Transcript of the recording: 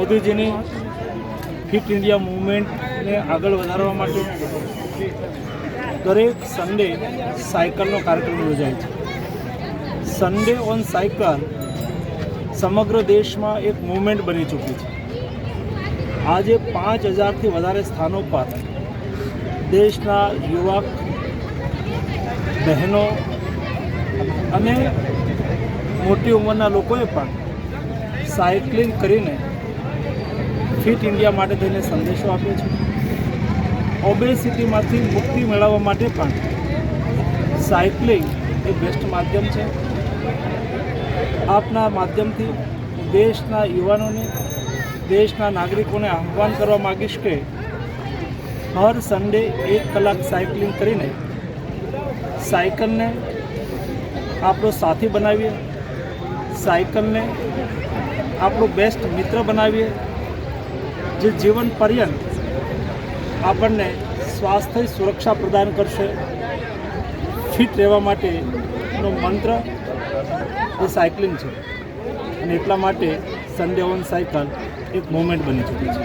મોદીજીની fit India મૂવમેન્ટને આગળ વધારવા માટે દરેક સન્ડે સાયકલનો કાર્યક્રમ યોજાય છે. સન્ડે ઓન સાયકલ સમગ્ર દેશમાં એક મૂવમેન્ટ બની ચૂકી છે. આજે 5000થી વધારે સ્થાનો પર દેશના યુવક બહેનો અને મોટી ઉંમરના લોકોએ પણ સાયકલિંગ કરીને ફિટ ઇન્ડિયા માટે થઈને સંદેશો આપ્યો છે. ઓબેસિટીમાંથી મુક્તિ મેળવવા માટે પણ સાયકલિંગ એ બેસ્ટ માધ્યમ છે. આપના માધ્યમથી દેશના યુવાનોને, દેશના નાગરિકોને આહ્વાન કરવા માગીશ કે હર સન્ડે 1 કલાક સાયકલિંગ કરીને સાયકલને આપણો સાથી બનાવીએ, સાયકલને આપણો બેસ્ટ મિત્ર બનાવીએ, જે જીવન પર્યંત આપણને સ્વાસ્થ્ય સુરક્ષા પ્રદાન કરશે. ફિટ રહેવા માટેનો મંત્ર એ સાયકલિંગ છે અને એટલા માટે સન્ડે ઓન સાયકલ એક મૂવમેન્ટ બની ચૂકી છે.